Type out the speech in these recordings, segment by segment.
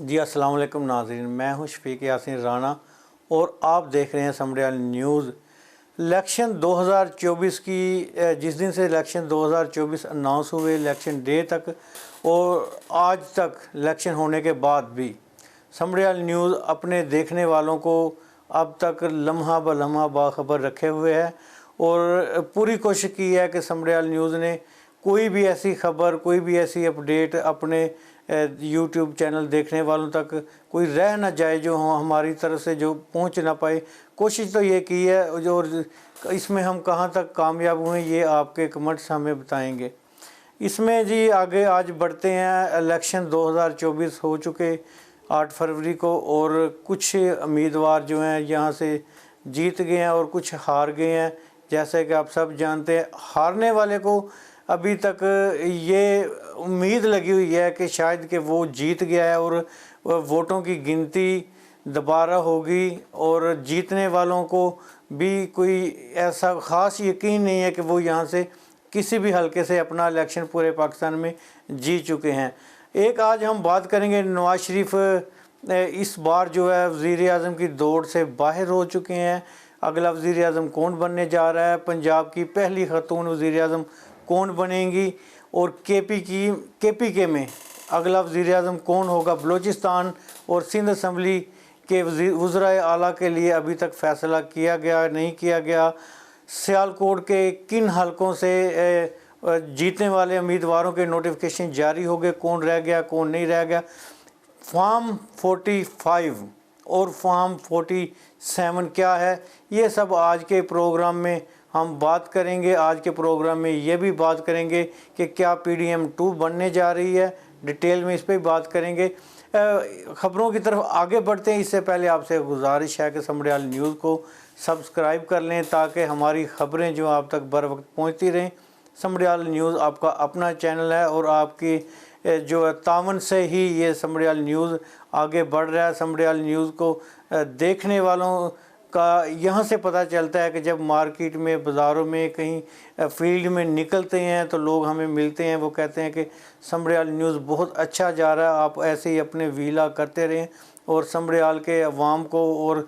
जी अस्सलाम वालेकुम नाज़रीन, मैं हूं शफीक यासीन राना और आप देख रहे हैं समरियाल न्यूज़। इलेक्शन 2024 की जिस दिन से इलेक्शन 2024 अनाउंस हुए इलेक्शन डे तक और आज तक इलेक्शन होने के बाद भी समरियाल न्यूज़ अपने देखने वालों को अब तक लम्हा ब लम्हा बाखबर रखे हुए है और पूरी कोशिश की है कि समरियाल न्यूज़ ने कोई भी ऐसी खबर, कोई भी ऐसी अपडेट अपने यूट्यूब चैनल देखने वालों तक कोई रह ना जाए जो हमारी तरफ से जो पहुंच ना पाए। कोशिश तो ये की है जो इसमें हम कहां तक कामयाब हुए ये आपके कमेंट्स हमें बताएंगे। इसमें जी आगे आज बढ़ते हैं। इलेक्शन 2024 हो चुके 8 फरवरी को और कुछ उम्मीदवार जो हैं यहाँ से जीत गए हैं और कुछ हार गए हैं। जैसे कि आप सब जानते हैं, हारने वाले को अभी तक ये उम्मीद लगी हुई है कि शायद कि वो जीत गया है और वोटों की गिनती दोबारा होगी और जीतने वालों को भी कोई ऐसा ख़ास यकीन नहीं है कि वो यहाँ से किसी भी हलके से अपना इलेक्शन पूरे पाकिस्तान में जीत चुके हैं। एक आज हम बात करेंगे, नवाज शरीफ इस बार जो है वज़ीर आज़म की दौड़ से बाहर हो चुके हैं। अगला वज़ीर आज़म कौन बनने जा रहा है, पंजाब की पहली खतून वज़ीर आज़म कौन बनेंगी और केपीके में अगला वज़ीर आज़म कौन होगा। बलूचिस्तान और सिंध असम्बली के वज़राए आला के लिए अभी तक फ़ैसला किया गया नहीं किया गया। सियालकोट के किन हलकों से जीतने वाले उम्मीदवारों के नोटिफिकेशन जारी हो गए, कौन रह गया कौन नहीं रह गया। फॉर्म 45 और फॉर्म 47 क्या है, ये सब आज के प्रोग्राम में हम बात करेंगे। आज के प्रोग्राम में ये भी बात करेंगे कि क्या PDM 2 बनने जा रही है, डिटेल में इस पर बात करेंगे। ख़बरों की तरफ आगे बढ़ते हैं। इससे पहले आपसे गुजारिश है कि समरियाल न्यूज़ को सब्सक्राइब कर लें ताकि हमारी ख़बरें जो आप तक बर वक्त पहुँचती रहें। समरियाल न्यूज़ आपका अपना चैनल है और आपकी जो तावन से ही ये समरियाल न्यूज़ आगे बढ़ रहा है। समरियाल न्यूज़ को देखने वालों का यहाँ से पता चलता है कि जब मार्केट में, बाज़ारों में, कहीं फील्ड में निकलते हैं तो लोग हमें मिलते हैं, वो कहते हैं कि समरियाल न्यूज़ बहुत अच्छा जा रहा है, आप ऐसे ही अपने वीला करते रहें और समरियाल के अवाम को और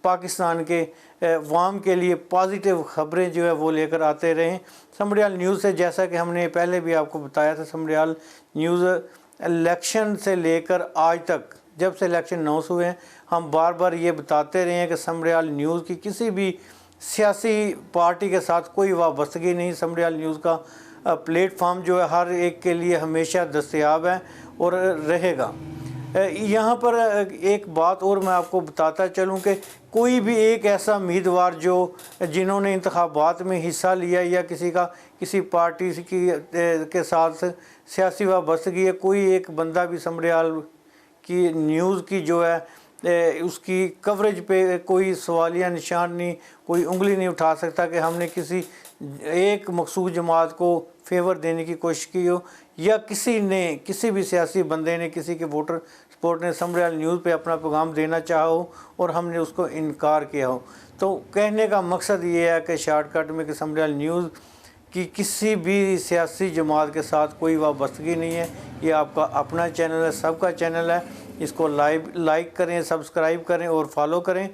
पाकिस्तान के अवाम के लिए पॉजिटिव ख़बरें जो है वो लेकर आते रहें। समरियाल न्यूज़ से, जैसा कि हमने पहले भी आपको बताया था, समरियाल न्यूज़ इलेक्शन से लेकर आज तक, जब से इलेक्शन अनाउंस हुए हैं, हम बार बार ये बताते रहे हैं कि समरियाल न्यूज़ की किसी भी सियासी पार्टी के साथ कोई वाबस्तगी नहीं। समरियाल न्यूज़ का प्लेटफॉर्म जो है हर एक के लिए हमेशा दस्तयाब है और रहेगा। यहाँ पर एक बात और मैं आपको बताता चलूँ कि कोई भी एक ऐसा उम्मीदवार जो जिन्होंने इंतखाबात में हिस्सा लिया या किसी पार्टी के साथ सियासी वाबस्तगी है, कोई एक बंदा भी समरियाल की न्यूज़ की जो है उसकी कवरेज पे कोई सवालिया निशान नहीं, कोई उंगली नहीं उठा सकता कि हमने किसी एक मखसूस जमात को फेवर देने की कोशिश की हो या किसी भी सियासी बंदे ने, किसी के वोटर सपोर्ट ने समरियाल न्यूज़ पे अपना पैगाम देना चाहा हो और हमने उसको इनकार किया हो। तो कहने का मकसद ये है कि शॉर्टकट में कि समरियाल न्यूज़ कि किसी भी सियासी जमात के साथ कोई वाबस्तगी नहीं है। ये आपका अपना चैनल है, सबका चैनल है। इसको लाइक करें, सब्सक्राइब करें और फॉलो करें।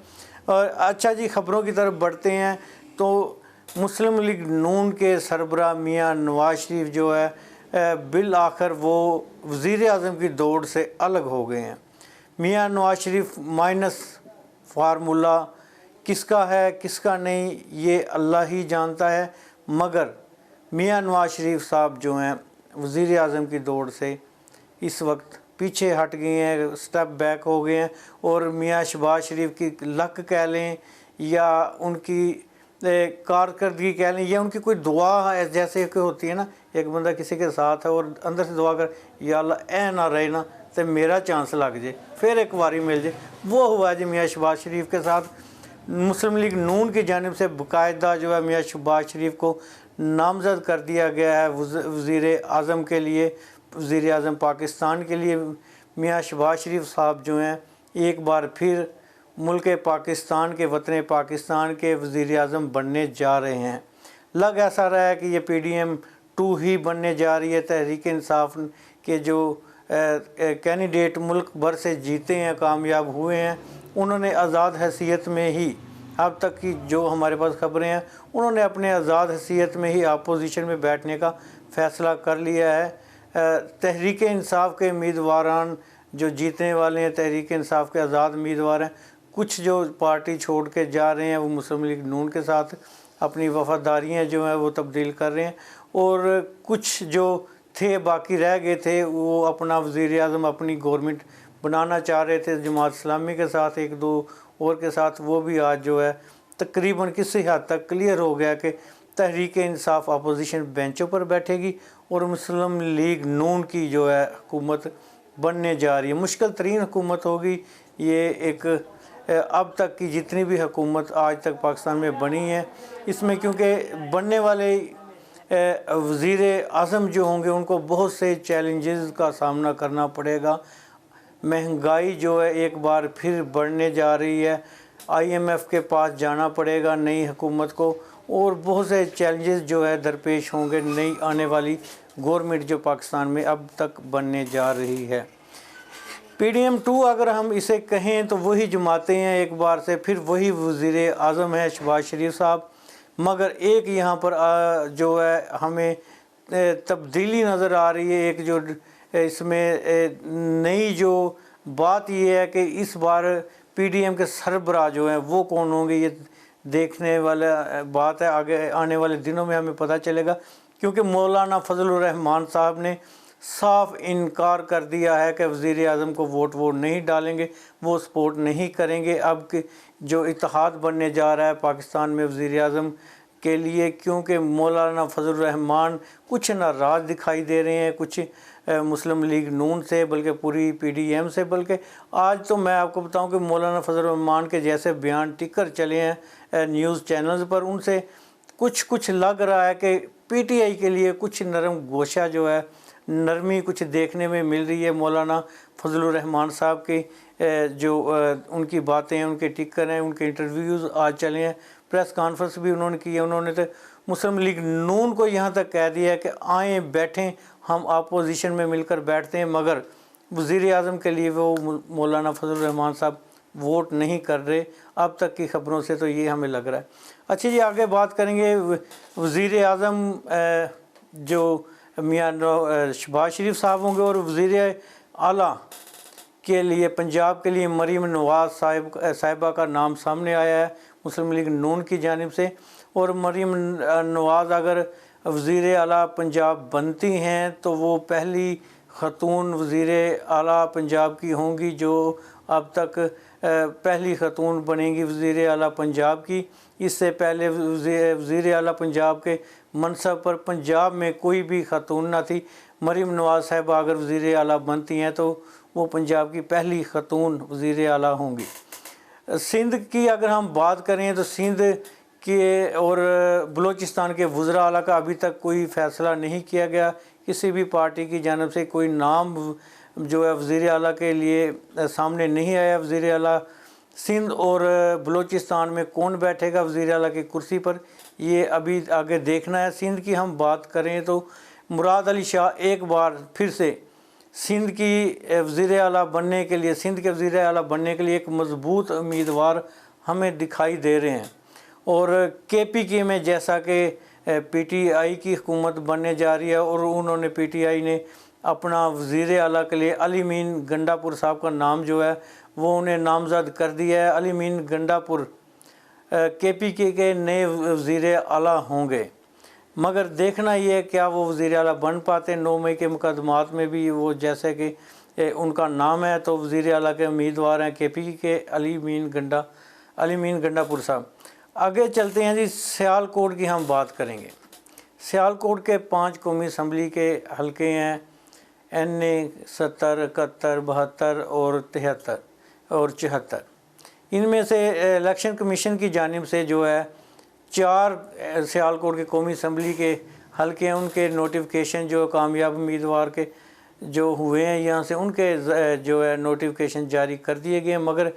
और अच्छा जी, ख़बरों की तरफ बढ़ते हैं। तो मुस्लिम लीग नून के सरबराह मियाँ नवाज शरीफ जो है बिल आखिर वो वज़ीर आज़म की दौड़ से अलग हो गए हैं। मियाँ नवाज शरीफ माइनस फार्मूला किसका है किसका नहीं ये अल्लाह ही जानता है, मगर मियाँ नवाज शरीफ साहब जो हैं वज़ीर आज़म की दौड़ से इस वक्त पीछे हट गए हैं, स्टेप बैक हो गए हैं। और मियाँ शहबाज शरीफ की लक कह लें या उनकी कारकर्दगी कह लें या उनकी कोई दुआ है, जैसे कि होती है ना, एक बंदा किसी के साथ है और अंदर से दुआ कर, या अल्लाह ऐ ना रहे ना तो मेरा चांस लग जाए, फिर एक बारी मिल जाए। वो हुआ जी मियाँ शहबाज शरीफ के साथ। मुस्लिम लीग नून की जानिब से बाकायदा जो है मियाँ शहबाज शरीफ को नामज़द कर दिया गया है वज़ीर आज़म के लिए, वज़ीर आज़म पाकिस्तान के लिए। मियाँ शहबाज शरीफ साहब जो हैं एक बार फिर मुल्क पाकिस्तान के, वतन पाकिस्तान के वज़ीर आज़म बनने जा रहे हैं। लग ऐसा रहा है कि ये PDM 2 ही बनने जा रही है। तहरीक इंसाफ के जो कैंडिडेट मुल्क भर से जीते हैं, कामयाब हुए हैं, उन्होंने आज़ाद हैसियत में ही, अब तक की जो हमारे पास खबरें हैं, उन्होंने अपने आज़ाद हैसियत में ही अपोजिशन में बैठने का फ़ैसला कर लिया है। तहरीक इंसाफ के उम्मीदवारान जो जीतने वाले हैं, तहरीक इंसाफ के आज़ाद उम्मीदवार हैं, कुछ जो पार्टी छोड़ के जा रहे हैं वो मुस्लिम लीग नून के साथ अपनी वफादारियाँ जो हैं वो तब्दील कर रहे हैं, और कुछ जो थे बाकी रह गए थे वो अपना वज़ीर आज़म अपनी गवर्नमेंट बनाना चाह रहे थे जमात इस्लामी के साथ, एक दो और के साथ, वो भी आज जो है तकरीबन किसी हद तक क्लियर हो गया कि तहरीक इंसाफ अपोजिशन बेंचों पर बैठेगी और मुस्लिम लीग नून की जो है हुकूमत बनने जा रही है। मुश्किल तरीन हुकूमत होगी ये, एक अब तक की जितनी भी हुकूमत आज तक पाकिस्तान में बनी है, इसमें क्योंकि बनने वाले वज़ीर आज़म जो होंगे उनको बहुत से चैलेंजेस का सामना करना पड़ेगा। महंगाई जो है एक बार फिर बढ़ने जा रही है, IMF के पास जाना पड़ेगा नई हुकूमत को, और बहुत से चैलेंजेस जो है दरपेश होंगे नई आने वाली गवर्नमेंट जो पाकिस्तान में अब तक बनने जा रही है। PDM 2 अगर हम इसे कहें तो वही जमातें हैं, एक बार से फिर वही वज़ीर आज़म है शहबाज शरीफ साहब, मगर एक यहाँ पर जो है हमें तब्दीली नज़र आ रही है। एक जो इसमें नई जो बात ये है कि इस बार PDM के सरबराह जो हैं वो कौन होंगे, ये देखने वाला बात है। आगे आने वाले दिनों में हमें पता चलेगा, क्योंकि मौलाना फजलुर रहमान साहब ने साफ इनकार कर दिया है कि वज़ीर आज़म को वोट नहीं डालेंगे, वो सपोर्ट नहीं करेंगे अब कि जो इत्तेहाद बनने जा रहा है पाकिस्तान में वज़ीर आज़म के लिए, क्योंकि मौलाना फजलुर रहमान कुछ नाराज़ दिखाई दे रहे हैं, कुछ मुस्लिम लीग नून से, बल्कि पूरी PDM से। बल्कि आज तो मैं आपको बताऊं कि मौलाना फजलुर रहमान के जैसे बयान टिकर चले हैं न्यूज़ चैनल्स पर, उनसे कुछ लग रहा है कि PTI के लिए कुछ नरम गोशा जो है, नरमी कुछ देखने में मिल रही है। मौलाना फजलुर रहमान साहब की जो उनकी बातें हैं, उनके टिकर हैं, उनके इंटरव्यूज़ आज चले हैं, प्रेस कॉन्फ्रेंस भी उन्होंने की है। उन्होंने तो मुस्लिम लीग नून को यहाँ तक कह दिया है कि आएँ बैठें, हम अपोजिशन में मिलकर बैठते हैं, मगर वज़ीर आज़म के लिए वो मौलाना फजलुर रहमान साहब वोट नहीं कर रहे। अब तक की ख़बरों से तो ये हमें लग रहा है। अच्छा जी, आगे बात करेंगे वज़ीर आज़म जो मियाँ शहबाज शरीफ साहब होंगे, और वज़ीर आला के लिए पंजाब के लिए मरीम नवाज़ साहिबा का नाम सामने आया है मुस्लिम लीग नून की जानिब से। और मरीम नवाज़ अगर वज़ीर आला पंजाब बनती हैं तो वो पहली ख़तून वज़ीर आला पंजाब की होंगी जो अब तक पहली ख़तून बनेंगी वज़ीर आला पंजाब की। इससे पहले वज़ीर आला पंजाब के मनसब पर पंजाब में कोई भी ख़तून ना थी। मरीम नवाज़ साहिबा अगर वज़ीर आला बनती हैं तो वो पंजाब की पहली ख़तून वज़ीर आला होंगी। सिंध की अगर हम बात करें तो सिंध के और बलूचिस्तान के वज़रा आला का अभी तक कोई फ़ैसला नहीं किया गया, किसी भी पार्टी की जानिब से कोई नाम जो है वज़ीर आला के लिए सामने नहीं आया। वज़ीर आला सिंध और बलूचिस्तान में कौन बैठेगा वज़ीर आला की कुर्सी पर, ये अभी आगे देखना है। सिंध की हम बात करें तो मुराद अली शाह एक बार फिर से सिंध की वज़ीर आला बनने के लिए, सिंध के वज़ीर आला बनने के लिए एक मज़बूत उम्मीदवार हमें दिखाई दे रहे हैं। और KPK में जैसा कि PTI की हुकूमत बनने जा रही है, और उन्होंने PTI ने अपना वज़ीर आला के लिए अली मीन गंडापुर साहब का नाम जो है वो उन्हें नामज़द कर दिया है। अली मीन गंडापुर KPK के नए वज़ीर आला होंगे, मगर देखना ये है क्या वो वज़ीर आला बन पाते। 9 मई के मुकदमात में भी वो जैसे कि उनका नाम है तो वज़ीर आला के उम्मीदवार हैं KPK के अली मीन गंडापुर साहब। आगे चलते हैं जी, सियालकोट की हम बात करेंगे। सियालकोट के 5 कौमी असम्बली के हलके हैं, NA 70, 71, 72 और 73 और 74। इनमें से इलेक्शन कमीशन की जानिब से जो है 4 सियालकोट के कौमी असम्बली के हलके हैं, उनके नोटिफिकेशन जो कामयाब उम्मीदवार के जो हुए हैं यहाँ से उनके जो है नोटिफिकेशन जारी कर दिए गए हैं। मगर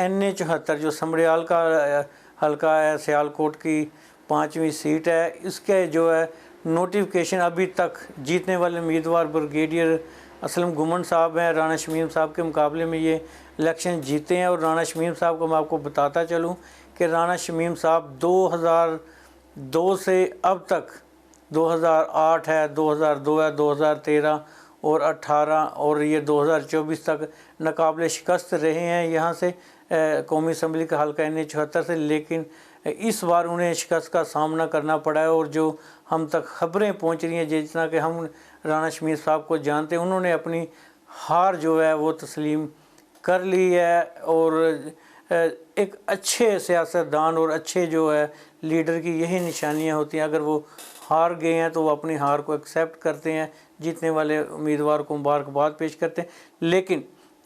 NA 74 जो समड़ियाल का हलका है, सियालकोट की 5वीं सीट है, इसके जो है नोटिफिकेशन अभी तक जीतने वाले उम्मीदवार ब्रिगेडियर असलम गुमन साहब हैं, राना शमीम साहब के मुकाबले में ये इलेक्शन जीते हैं। और राना शमीम साहब को मैं आपको बताता चलूँ कि राना शमीम साहब 2002 से अब तक 2008 है, 2002 है, 2013 और 18 और ये 2024 तक नाकाबिल शिकस्त रहे हैं यहाँ से कौमी असम्बली का हल्का NA-74 से। लेकिन इस बार उन्हें शिकस्त का सामना करना पड़ा है। और जो हम तक ख़बरें पहुँच रही हैं, जितना कि हम राना शमीम साहब को जानते हैं, उन्होंने अपनी हार जो है वो तस्लीम कर ली है। और एक अच्छे सियासतदान और अच्छे जो है लीडर की यही निशानियां होती हैं। अगर वो हार गए हैं तो वो अपनी हार को एक्सेप्ट करते हैं, जीतने वाले उम्मीदवार को मुबारकबाद पेश करते हैं। लेकिन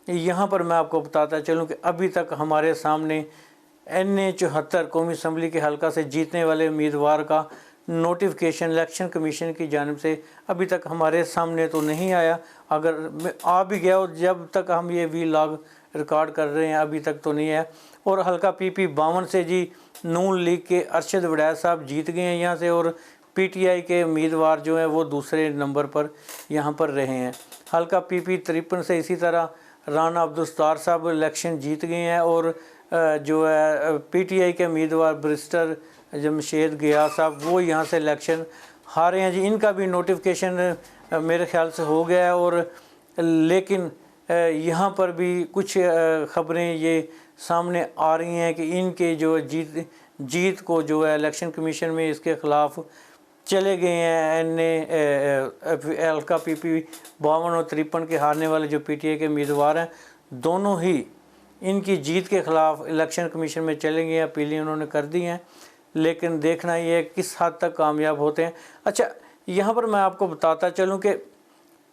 यहाँ पर मैं आपको बताता चलूँ कि अभी तक हमारे सामने NA-74 कौमी असम्बली के हल्का से जीतने वाले उम्मीदवार का नोटिफिकेशन इलेक्शन कमीशन की जानिब से अभी तक हमारे सामने तो नहीं आया। अगर आ भी गया और जब तक हम ये व्लॉग रिकॉर्ड कर रहे हैं अभी तक तो नहीं है। और हल्का PP 52 से जी नून लीग के अरशद वड़ैद साहब जीत गए हैं यहाँ से। और PTI के उम्मीदवार जो हैं वो दूसरे नंबर पर यहाँ पर रहे हैं। हल्का PP 53 से इसी तरह राना अब्दुल-सत्तार साहब इलेक्शन जीत गए हैं। और जो है PTI के उम्मीदवार बैरिस्टर जमशेद गियास साहब वो यहाँ से इलेक्शन हारे हैं जी। इनका भी नोटिफिकेशन मेरे ख्याल से हो गया है। और लेकिन यहाँ पर भी कुछ ख़बरें ये सामने आ रही हैं कि इनके जो जीत को जो है इलेक्शन कमीशन में इसके ख़िलाफ़ चले गए हैं। हल्का PP 52 और 53 के हारने वाले जो PTI के उम्मीदवार हैं, दोनों ही इनकी जीत के ख़िलाफ़ इलेक्शन कमीशन में चले गए हैं। अपीलें उन्होंने कर दी हैं। लेकिन देखना ये किस हद तक कामयाब होते हैं। अच्छा, यहाँ पर मैं आपको बताता चलूँ कि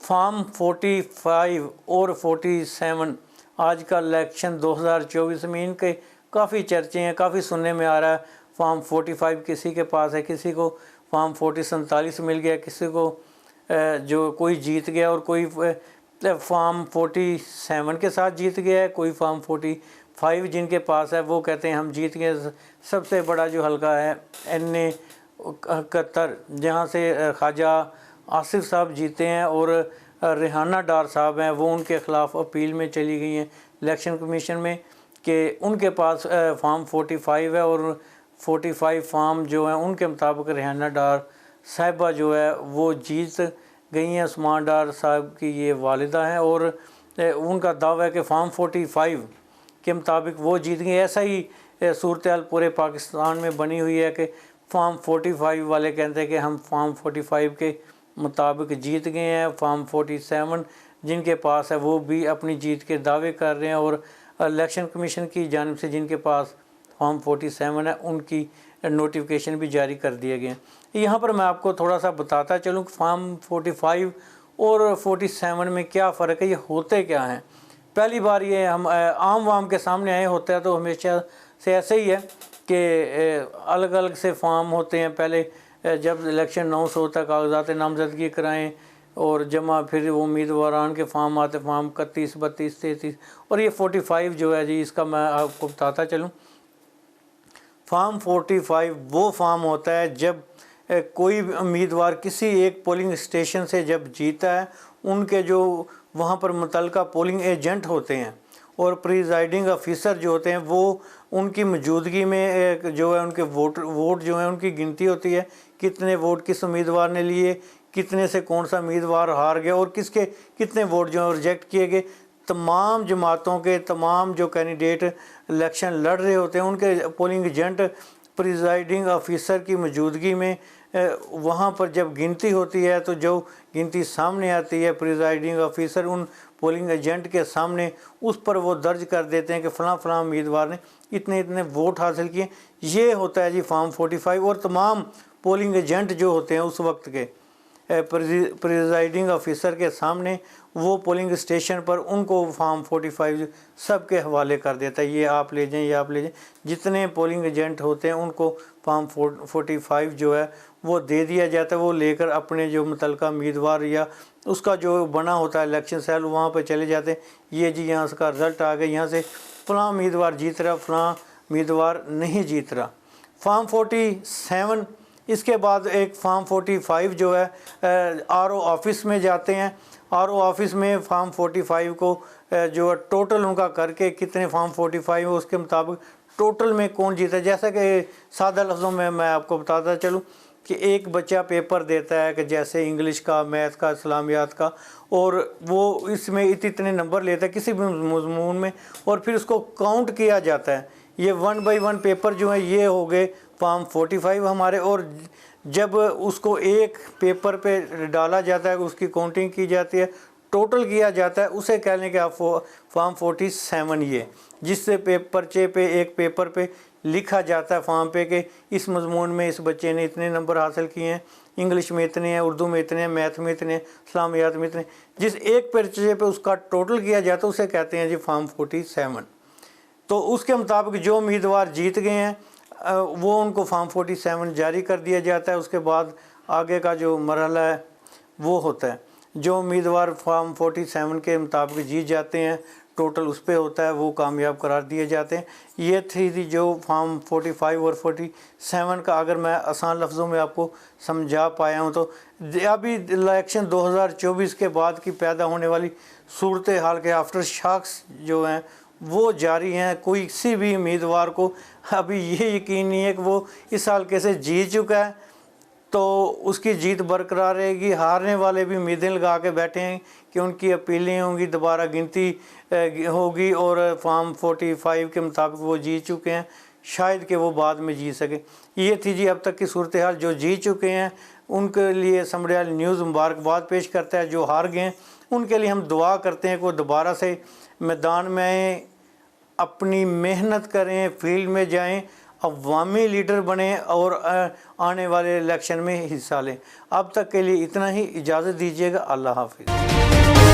फॉर्म 45 और 47 आज का इलेक्शन 2024 में इनके काफ़ी चर्चे हैं, काफ़ी सुनने में आ रहा है। फॉर्म 45 किसी के पास है, किसी को फॉर्म 47 मिल गया, किसी को जो कोई जीत गया और कोई फॉर्म 47 के साथ जीत गया है, कोई फॉर्म 45 जिनके पास है वो कहते हैं हम जीत गए। सबसे बड़ा जो हल्का है NA-71 जहाँ से ख्वाजा आसिफ साहब जीते हैं और रेहाना डार साहब हैं, वो उनके ख़िलाफ़ अपील में चली गई हैं इलेक्शन कमीशन में कि उनके पास फॉर्म 45 है। और 45 फॉर्म जो है उनके मुताबिक रेहाना डार साहिबा जो है वो जीत गई हैं। उस्मान डार साहब की ये वालिदा हैं और उनका दावा है कि फॉर्म 45 के मुताबिक वो जीत गई। ऐसा ही सूरत हाल पूरे पाकिस्तान में बनी हुई है कि फॉर्म 45 वाले कहते हैं कि हम फॉर्म 45 के मुताबिक जीत गए हैं। फॉर्म 47 जिनके पास है वो भी अपनी जीत के दावे कर रहे हैं। और इलेक्शन कमीशन की जानिब से जिनके पास फॉर्म 47 है उनकी नोटिफिकेशन भी जारी कर दिए गए हैं। यहाँ पर मैं आपको थोड़ा सा बताता चलूँ कि फॉर्म 45 और 47 में क्या फ़र्क है, ये होते क्या हैं। पहली बार ये हम आम वाम के सामने आए होते हैं तो हमेशा से ऐसे ही है कि अलग अलग से फॉर्म होते हैं। पहले जब इलेक्शन 900 होता है कागजात नामजदगी कराएं और जमा, फिर वो उम्मीदवारान के फॉर्म आते, फॉर्म 31, 32, 33 और ये 45 जो है जी इसका मैं आपको बताता चलूँ। फॉर्म 45 वो फॉर्म होता है जब कोई उम्मीदवार किसी एक पोलिंग स्टेशन से जब जीता है, उनके जो वहाँ पर मुतल्लिका पोलिंग एजेंट होते हैं और प्रिजाइडिंग ऑफिसर जो होते हैं वो उनकी मौजूदगी में जो है उनके वोट जो है उनकी गिनती होती है। कितने वोट किस उम्मीदवार ने लिए, कितने से कौन सा उम्मीदवार हार गया और किसके कितने वोट जो है रिजेक्ट किए गए। तमाम जमातों के तमाम जो कैंडिडेट इलेक्शन लड़ रहे होते हैं उनके पोलिंग एजेंट प्रिजाइडिंग ऑफिसर की मौजूदगी में वहाँ पर जब गिनती होती है तो जो गिनती सामने आती है प्रिजाइडिंग ऑफिसर उन पोलिंग एजेंट के सामने उस पर वो दर्ज कर देते हैं कि फ़लाँ फ़लाँ उम्मीदवार ने इतने इतने वोट हासिल किए। ये होता है जी फॉर्म 45। और तमाम पोलिंग एजेंट जो होते हैं उस वक्त के प्रिजाइडिंग ऑफिसर के सामने वो पोलिंग स्टेशन पर उनको फॉर्म 45 सब के हवाले कर देता है, ये आप ले जाएं, ये आप ले जाएं। जितने पोलिंग एजेंट होते हैं उनको फॉर्म 45 जो है वो दे दिया जाता है। वो लेकर अपने जो मुतल्लिका उम्मीदवार या उसका जो बना होता है इलेक्शन सेल वहाँ पर चले जाते हैं। ये जी यहाँ से का रिज़ल्ट आ गया, यहाँ से फ़लाँ उम्मीदवार जीत रहा, फ़लाँ उम्मीदवार नहीं जीत रहा। फॉर्म 47 इसके बाद एक फॉर्म 45 जो है आरओ ऑफिस में जाते हैं। आरओ ऑफिस में फॉर्म 45 को जो है टोटल उनका करके कितने फॉर्म 45 है उसके मुताबिक टोटल में कौन जीता है। जैसा कि सादा लफ्ज़ों में मैं आपको बताता चलूँ कि एक बच्चा पेपर देता है कि जैसे इंग्लिश का, मैथ का, इस्लामियात का, और वो इसमें इतने नंबर लेता है किसी भी मज़मून में, और फिर उसको काउंट किया जाता है। ये 1 बाई 1 पेपर जो है ये हो गए फॉर्म 45 हमारे। और जब उसको एक पेपर पे डाला जाता है, उसकी काउंटिंग की जाती है, टोटल किया जाता है, उसे कह लें कि आप फॉर्म 47 ये, जिससे पर्चे पे एक पेपर पे लिखा जाता है फॉर्म पे कि इस मजमून में इस बच्चे ने इतने नंबर हासिल किए हैं, इंग्लिश में इतने हैं, उर्दू में इतने हैं, मैथ में इतने हैं, इस्लामियात में इतने। जिस एक पर्चे पे उसका टोटल किया जाता है उसे कहते हैं जी फॉर्म 47। तो उसके मुताबिक जो उम्मीदवार जीत गए हैं वो उनको फॉर्म 47 जारी कर दिया जाता है। उसके बाद आगे का जो मरहला है वो होता है, जो उम्मीदवार फॉर्म 47 के मुताबिक जीत जाते हैं टोटल उस पर होता है, वो कामयाब करार दिए जाते हैं। ये थी जो फॉर्म 45 और 47 का अगर मैं आसान लफ्ज़ों में आपको समझा पाया हूँ। तो अभी इलेक्शन 2024 के बाद की पैदा होने वाली सूरत हाल के आफ्टर शॉक्स जो हैं वो जारी हैं। कोई किसी भी उम्मीदवार को अभी ये यकीन नहीं है कि वो इस साल कैसे जीत चुका है तो उसकी जीत बरकरार रहेगी। हारने वाले भी उम्मीदें लगा के बैठे हैं कि उनकी अपीलें होंगी, दोबारा गिनती होगी और फॉर्म 45 के मुताबिक वो जीत चुके हैं, शायद कि वो बाद में जीत सके। ये थी जी अब तक की सूरत हाल। जो जीत चुके हैं उनके लिए समड़ियाल न्यूज़ मुबारकबाद पेश करता है। जो हार गए हैं उनके लिए हम दुआ करते हैं कि वो दोबारा से मैदान में आएँ, अपनी मेहनत करें, फील्ड में जाएं, अवामी लीडर बने और आने वाले इलेक्शन में हिस्सा लें। अब तक के लिए इतना ही, इजाज़त दीजिएगा। अल्लाह हाफिज़।